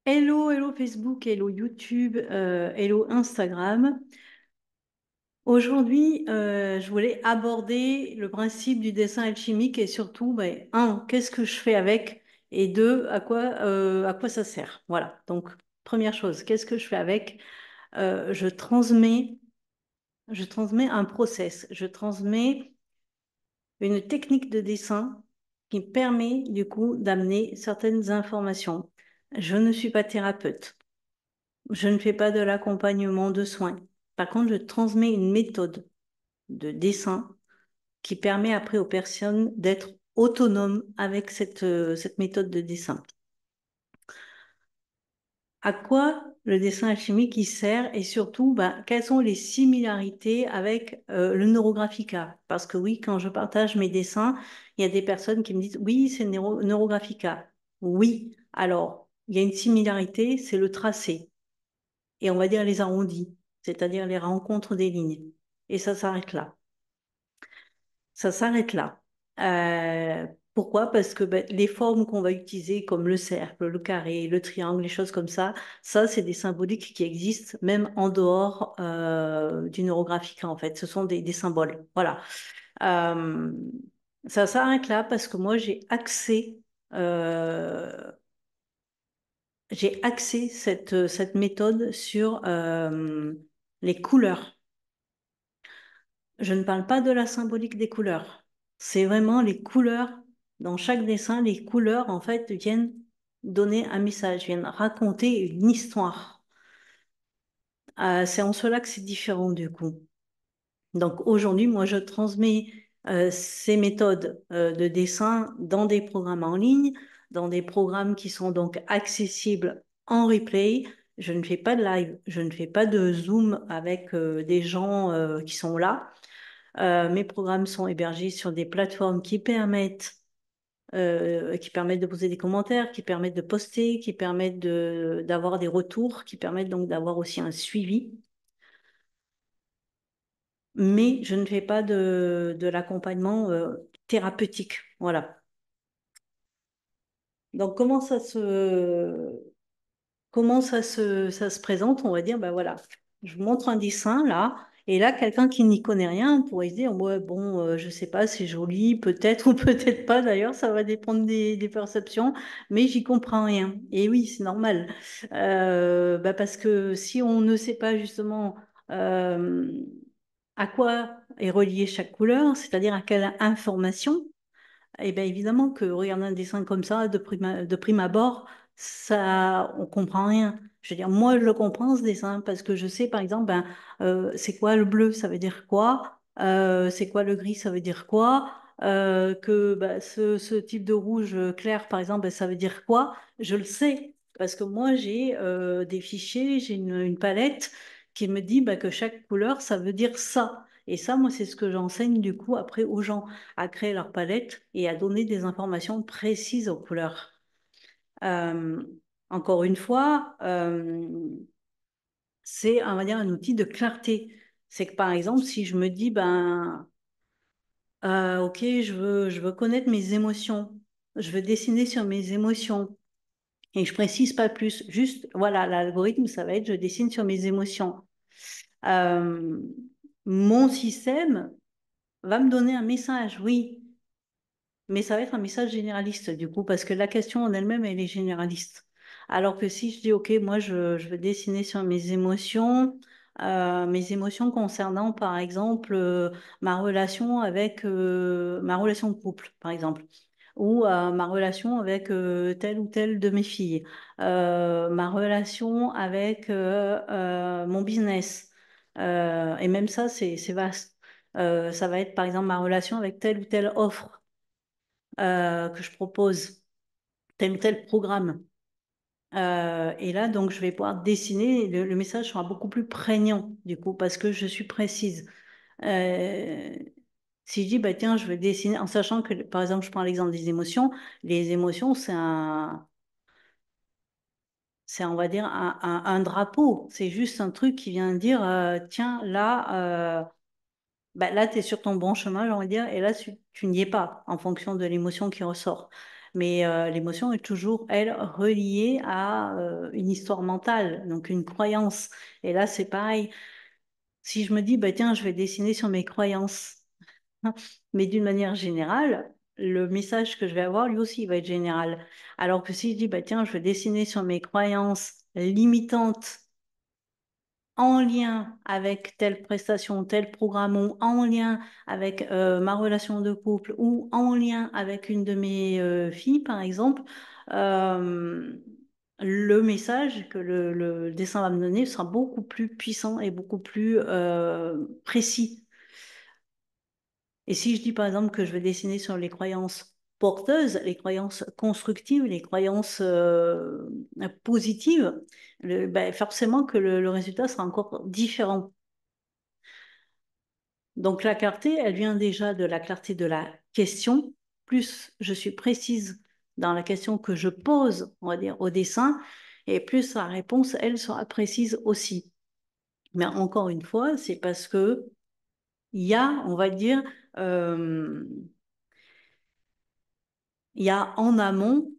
Hello, hello Facebook, hello YouTube, hello Instagram. Aujourd'hui, je voulais aborder le principe du dessin alchimique et surtout, ben, un, qu'est-ce que je fais avec? Et deux, à quoi ça sert? Voilà. Donc, première chose, qu'est-ce que je fais avec? Je transmets un process, je transmets une technique de dessin qui permet du coup d'amener certaines informations. Je ne suis pas thérapeute. Je ne fais pas de l'accompagnement de soins. Par contre, je transmets une méthode de dessin qui permet après aux personnes d'être autonomes avec cette méthode de dessin. À quoi le dessin alchimique il sert et surtout, ben, quelles sont les similarités avec le Neurographica? Parce que oui, quand je partage mes dessins, il y a des personnes qui me disent oui, c'est Neurographica. Oui, alors, il y a une similarité, c'est le tracé. Et on va dire les arrondis, c'est-à-dire les rencontres des lignes. Et ça s'arrête là. Ça s'arrête là. Pourquoi? Parce que ben, les formes qu'on va utiliser, comme le cercle, le carré, le triangle, les choses comme ça, c'est des symboliques qui existent même en dehors du neurographique, en fait. Ce sont des symboles. Voilà. Euh, Ça s'arrête là parce que moi, euh, j'ai axé cette méthode sur les couleurs. Je ne parle pas de la symbolique des couleurs. C'est vraiment les couleurs. Dans chaque dessin, les couleurs, en fait, viennent donner un message, viennent raconter une histoire. C'est en cela que c'est différent du coup. Donc aujourd'hui, moi, je transmets ces méthodes de dessin dans des programmes en ligne, dans des programmes qui sont donc accessibles en replay. Je ne fais pas de live, je ne fais pas de Zoom avec des gens qui sont là. Mes programmes sont hébergés sur des plateformes qui permettent de poser des commentaires, qui permettent de poster, qui permettent d'avoir des retours, qui permettent donc d'avoir aussi un suivi. Mais je ne fais pas de l'accompagnement thérapeutique. Voilà. Donc, comment ça se présente? On va dire, ben voilà, je vous montre un dessin là, et là, quelqu'un qui n'y connaît rien pourrait se dire, ouais, bon, je sais pas, c'est joli, peut-être ou peut-être pas d'ailleurs, ça va dépendre des perceptions, mais j'y comprends rien. Et oui, c'est normal. Bah, parce que si on ne sait pas justement euh, à quoi est reliée chaque couleur, c'est-à-dire à quelle information, eh bien, évidemment que regarder un dessin comme ça, de prime abord, ça, on comprend rien. Je veux dire, moi, je le comprends, ce dessin, parce que je sais, par exemple, ben, c'est quoi le bleu, ça veut dire quoi? C'est quoi le gris, ça veut dire quoi? Que ben, ce type de rouge clair, par exemple, ben, ça veut dire quoi? Je le sais, parce que moi, j'ai des fichiers, j'ai une palette qui me dit ben, que chaque couleur, ça veut dire ça. Et ça, moi, c'est ce que j'enseigne du coup après aux gens à créer leur palette et à donner des informations précises aux couleurs. Euh, Encore une fois, c'est, on va dire, un outil de clarté. C'est que par exemple, si je me dis, ben, ok, je veux connaître mes émotions, je veux dessiner sur mes émotions, et je précise pas plus, juste, voilà, l'algorithme, ça va être, je dessine sur mes émotions. Euh, Mon système va me donner un message, oui, mais ça va être un message généraliste, du coup, parce que la question en elle-même, elle est généraliste. Alors que si je dis, OK, moi, je veux dessiner sur mes émotions concernant, par exemple, ma relation de couple, par exemple, ou ma relation avec telle ou telle de mes filles, ma relation avec mon business. Et même ça, c'est vaste. Ça va être, par exemple, ma relation avec telle ou telle offre que je propose, tel ou tel programme. Et là, donc, je vais pouvoir dessiner, le message sera beaucoup plus prégnant, du coup, parce que je suis précise. Euh, Si je dis, bah, tiens, je veux dessiner, en sachant que, par exemple, je prends l'exemple des émotions, les émotions, on va dire, un drapeau. C'est juste un truc qui vient dire, tiens, là, bah, là, tu es sur ton bon chemin, j'ai envie de dire, et là, tu n'y es pas, en fonction de l'émotion qui ressort. Mais l'émotion est toujours, elle, reliée à une histoire mentale, donc une croyance. Et là, c'est pareil. Si je me dis, bah, tiens, je vais dessiner sur mes croyances, mais d'une manière générale, le message que je vais avoir, lui aussi, il va être général. Alors que si je dis, bah, tiens, je vais dessiner sur mes croyances limitantes en lien avec telle prestation, tel programme, ou en lien avec ma relation de couple, ou en lien avec une de mes filles, par exemple, euh, le message que le dessin va me donner sera beaucoup plus puissant et beaucoup plus précis. Et si je dis par exemple que je vais dessiner sur les croyances porteuses, les croyances constructives, les croyances positives, ben, forcément que le résultat sera encore différent. Donc la clarté, elle vient déjà de la clarté de la question. Plus je suis précise dans la question que je pose, on va dire, au dessin, et plus la réponse, elle, sera précise aussi. Mais encore une fois, c'est parce que il y a, on va dire, euh, il y a en amont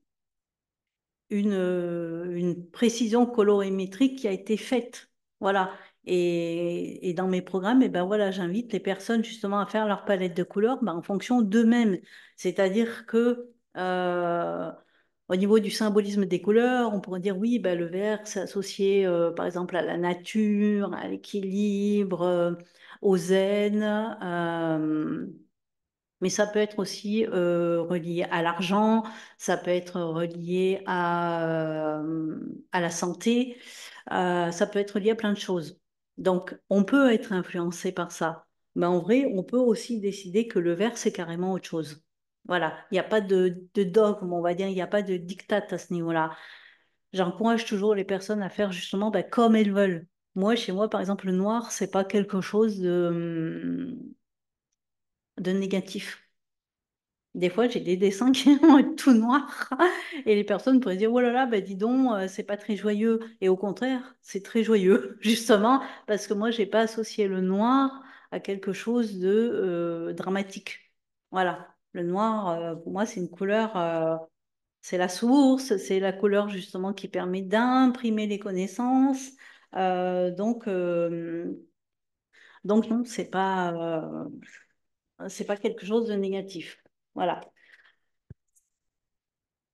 une précision colorimétrique qui a été faite. Voilà. Et dans mes programmes, et ben voilà, j'invite les personnes justement à faire leur palette de couleurs ben, en fonction d'eux-mêmes. C'est-à-dire que au niveau du symbolisme des couleurs, on pourrait dire oui, ben, le vert, c'est associé par exemple à la nature, à l'équilibre, au zen. Mais ça peut être aussi relié à l'argent, ça peut être relié à la santé, ça peut être lié à plein de choses. Donc, on peut être influencé par ça. Mais en vrai, on peut aussi décider que le vert, c'est carrément autre chose. Voilà, il n'y a pas de dogme, on va dire, il n'y a pas de diktat à ce niveau-là. J'encourage toujours les personnes à faire justement ben, comme elles veulent. Moi, chez moi, par exemple, le noir, c'est pas quelque chose de négatif. Des fois, j'ai des dessins qui vont être tout noirs et les personnes pourraient dire, oh là là, bah dis donc, c'est pas très joyeux. Et au contraire, c'est très joyeux, justement, parce que moi, j'ai pas associé le noir à quelque chose de dramatique. Voilà. Le noir, pour moi, c'est une couleur, c'est la source, c'est la couleur justement qui permet d'imprimer les connaissances. Donc non, c'est pas quelque chose de négatif. Voilà.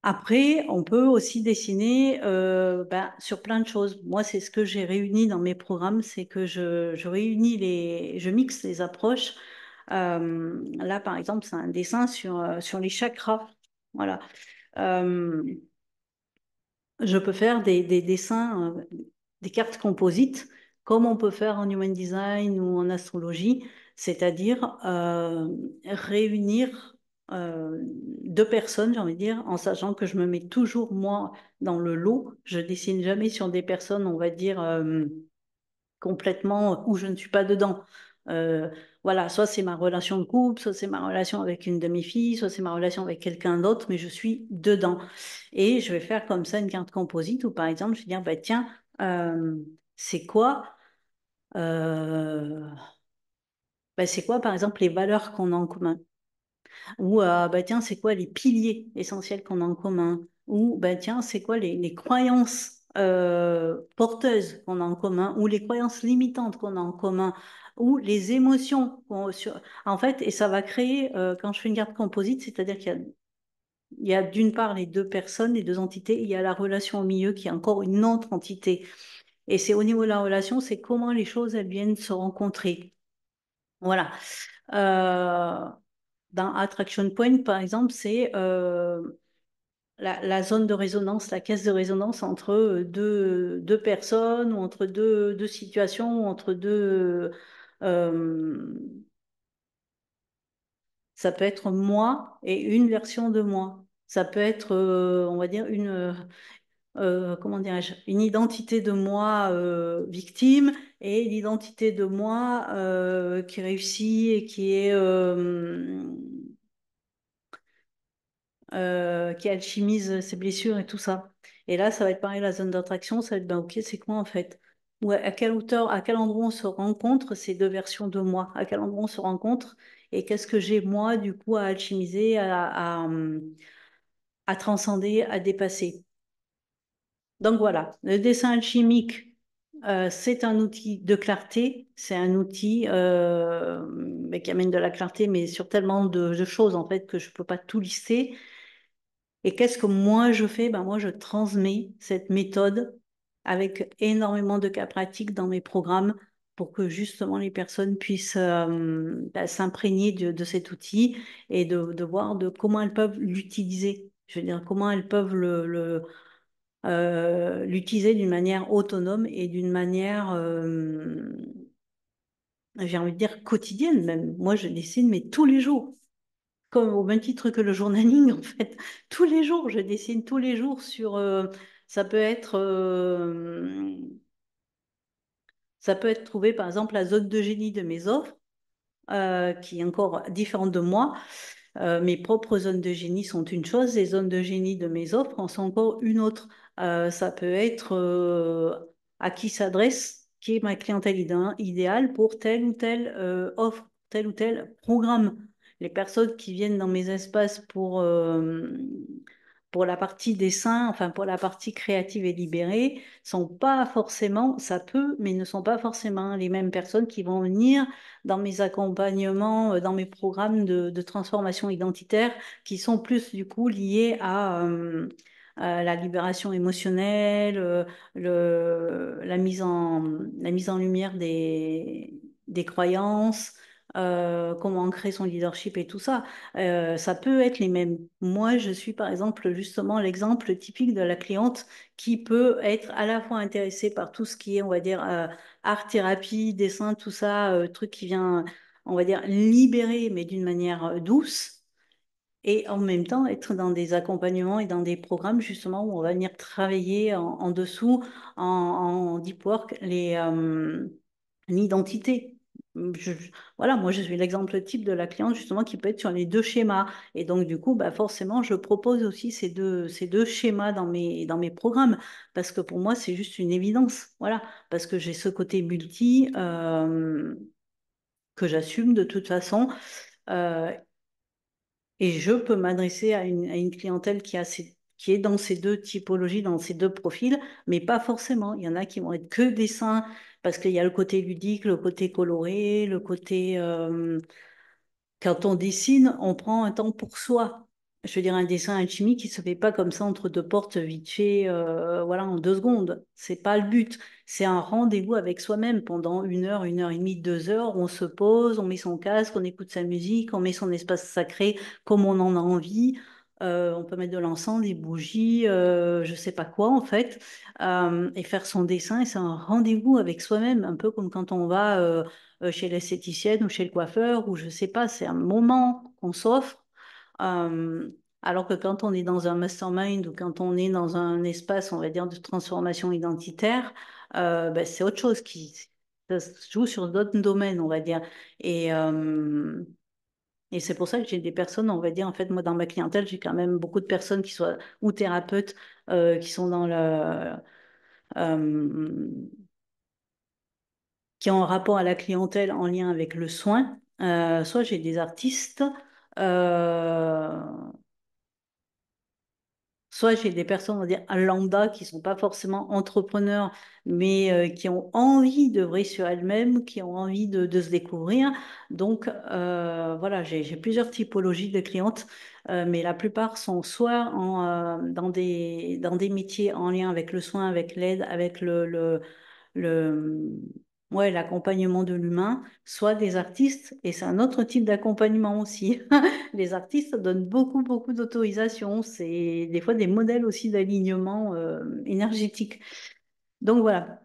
Après, on peut aussi dessiner ben, sur plein de choses. Moi, c'est ce que j'ai réuni dans mes programmes, c'est que je réunis je mixe les approches. Là, par exemple, c'est un dessin sur les chakras. Voilà. Euh, je peux faire des dessins, des cartes composites, comme on peut faire en human design ou en astrologie, c'est-à-dire réunir deux personnes, j'ai envie de dire, en sachant que je me mets toujours moi dans le lot. Je dessine jamais sur des personnes, on va dire, complètement où je ne suis pas dedans. Euh, voilà, soit c'est ma relation de couple, soit c'est ma relation avec une de mes filles, soit c'est ma relation avec quelqu'un d'autre, mais je suis dedans. Et je vais faire comme ça une carte composite où, par exemple, je vais dire, bah, tiens, c'est quoi, euh, bah, c'est quoi, par exemple, les valeurs qu'on a en commun? Ou, bah, tiens, c'est quoi les piliers essentiels qu'on a en commun? Ou, bah, tiens, c'est quoi les croyances porteuses qu'on a en commun? Ou les croyances limitantes qu'on a en commun? Ou les émotions En fait, et ça va créer, quand je fais une carte composite, c'est-à-dire qu'il y a d'une part les deux personnes, les deux entités, et il y a la relation au milieu qui est encore une autre entité. Et c'est au niveau de la relation, c'est comment les choses, elles viennent se rencontrer. Voilà. Euh, dans Attraction Point, par exemple, c'est la zone de résonance, la caisse de résonance entre deux personnes ou entre deux situations, ou entre deux... euh, ça peut être moi et une version de moi. Ça peut être, on va dire, comment dirais-je, une identité de moi victime et l'identité de moi qui réussit et qui alchimise ses blessures et tout ça. Et là, ça va être pareil, la zone d'attraction, ça va être, ben, ok, c'est quoi en fait? Ou à quelle hauteur, à quel endroit on se rencontre ces deux versions de moi? À quel endroit on se rencontre? Et qu'est-ce que j'ai moi, du coup, à alchimiser, à transcender, à dépasser. Donc voilà, le dessin alchimique, c'est un outil de clarté, c'est un outil mais qui amène de la clarté, mais sur tellement de choses en fait que je ne peux pas tout lister. Et qu'est-ce que moi je fais? Ben moi je transmets cette méthode avec énormément de cas pratiques dans mes programmes pour que justement les personnes puissent ben, s'imprégner de cet outil et de voir de comment elles peuvent l'utiliser. Je veux dire, comment elles peuvent l'utiliser d'une manière autonome et d'une manière, j'ai envie de dire, quotidienne même. Moi, je dessine, mais tous les jours. Comme au même titre que le journaling, en fait. Tous les jours, je dessine tous les jours sur... ça peut être... ça peut être trouvé, par exemple, la zone de génie de mes offres, qui est encore différente de moi. Mes propres zones de génie sont une chose, les zones de génie de mes offres en sont encore une autre. Ça peut être à qui s'adresse, qui est ma clientèle idéale pour telle ou telle offre, tel ou tel programme. Les personnes qui viennent dans mes espaces pour la partie dessin, enfin pour la partie créative et libérée, sont pas forcément, ça peut, mais ne sont pas forcément les mêmes personnes qui vont venir dans mes accompagnements, dans mes programmes de transformation identitaire, qui sont plus du coup liés à la libération émotionnelle, la mise en lumière des croyances, comment créer son leadership et tout ça. Ça peut être les mêmes. Moi, je suis par exemple justement l'exemple typique de la cliente qui peut être à la fois intéressée par tout ce qui est, on va dire, art-thérapie, dessin, tout ça, truc qui vient, on va dire, libérer, mais d'une manière douce, et en même temps être dans des accompagnements et dans des programmes justement où on va venir travailler en dessous, en deep work, l'identité. Voilà, moi je suis l'exemple type de la cliente justement qui peut être sur les deux schémas. Et donc du coup, bah, forcément, je propose aussi ces deux schémas dans mes programmes parce que pour moi, c'est juste une évidence. Voilà, parce que j'ai ce côté multi que j'assume de toute façon. Euh, et je peux m'adresser à une clientèle qui est dans ces deux typologies, dans ces deux profils, mais pas forcément. Il y en a qui vont être que dessins, parce qu'il y a le côté ludique, le côté coloré, le côté... quand on dessine, on prend un temps pour soi. Je veux dire, un dessin alchimique qui se fait pas comme ça entre deux portes, vite fait, voilà, en 2 secondes. C'est pas le but. C'est un rendez-vous avec soi-même pendant 1 heure et demie, 2 heures. On se pose, on met son casque, on écoute sa musique, on met son espace sacré comme on en a envie. On peut mettre de l'encens, des bougies, je sais pas quoi en fait, et faire son dessin. Et c'est un rendez-vous avec soi-même, un peu comme quand on va chez l'esthéticienne ou chez le coiffeur, ou je sais pas, c'est un moment qu'on s'offre. euh, alors que quand on est dans un mastermind ou quand on est dans un espace, on va dire, de transformation identitaire, ben, c'est autre chose qui ça se joue sur d'autres domaines, on va dire. Et, euh, et c'est pour ça que j'ai des personnes, on va dire, en fait, moi, dans ma clientèle, j'ai quand même beaucoup de personnes qui soient ou thérapeutes, qui sont dans euh, qui ont un rapport à la clientèle en lien avec le soin. Soit j'ai des artistes, euh, soit j'ai des personnes, on va dire, lambda, qui sont pas forcément entrepreneurs, mais qui ont envie d'œuvrer sur elles-mêmes, qui ont envie de se découvrir. Donc, voilà, j'ai plusieurs typologies de clientes, mais la plupart sont soit dans des métiers en lien avec le soin, avec l'aide, avec le, ouais, l'accompagnement de l'humain, soit des artistes, et c'est un autre type d'accompagnement aussi. Les artistes donnent beaucoup, beaucoup d'autorisation. C'est des fois des modèles aussi d'alignement énergétique. Donc voilà.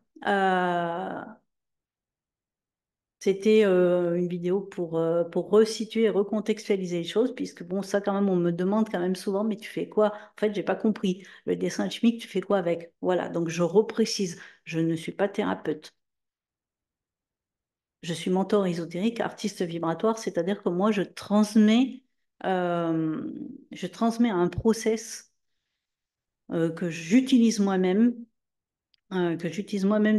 C'était une vidéo pour resituer et recontextualiser les choses, puisque bon, ça quand même, on me demande quand même souvent, mais tu fais quoi? En fait, j'ai pas compris. Le dessin chimique, tu fais quoi avec? Voilà, donc je reprécise, je ne suis pas thérapeute. Je suis mentor ésotérique, artiste vibratoire, c'est-à-dire que moi, euh, je transmets un process que j'utilise moi-même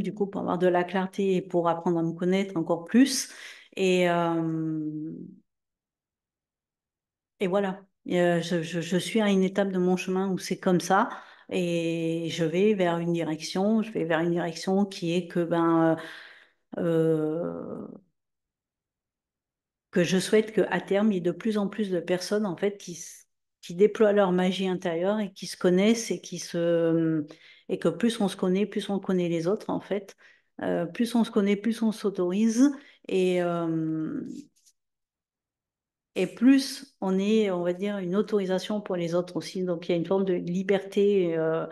du coup pour avoir de la clarté et pour apprendre à me connaître encore plus. Et, euh, et voilà. Je suis à une étape de mon chemin où c'est comme ça et je vais vers une direction qui est euh, que je souhaite qu'à terme, il y ait de plus en plus de personnes en fait qui déploient leur magie intérieure et qui se connaissent et que plus on se connaît, plus on connaît les autres en fait. Plus on se connaît, plus on s'autorise et, euh, et plus on est, on va dire, une autorisation pour les autres aussi. Donc il y a une forme de liberté. Euh,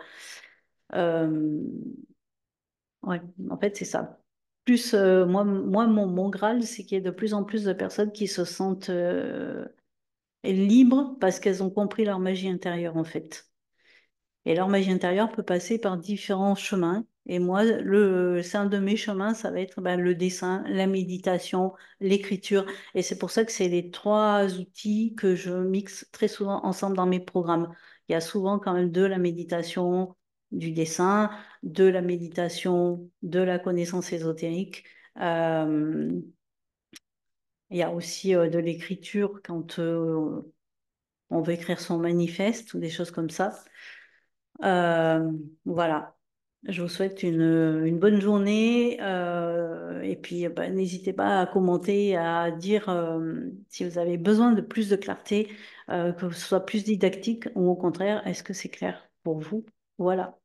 ouais, en fait, c'est ça. Plus, mon Graal, c'est qu'il y ait de plus en plus de personnes qui se sentent libres parce qu'elles ont compris leur magie intérieure, en fait. Et leur magie intérieure peut passer par différents chemins. Et moi, c'est un de mes chemins, ça va être ben, le dessin, la méditation, l'écriture. Et c'est pour ça que c'est les trois outils que je mixe très souvent ensemble dans mes programmes. Il y a souvent quand même de la méditation, du dessin, de la méditation, de la connaissance ésotérique. Euh, il y a aussi de l'écriture quand on veut écrire son manifeste ou des choses comme ça. Euh, voilà. Je vous souhaite une bonne journée et puis bah, n'hésitez pas à commenter, à dire si vous avez besoin de plus de clarté, que ce soit plus didactique ou au contraire, est-ce que c'est clair pour vous? Voilà.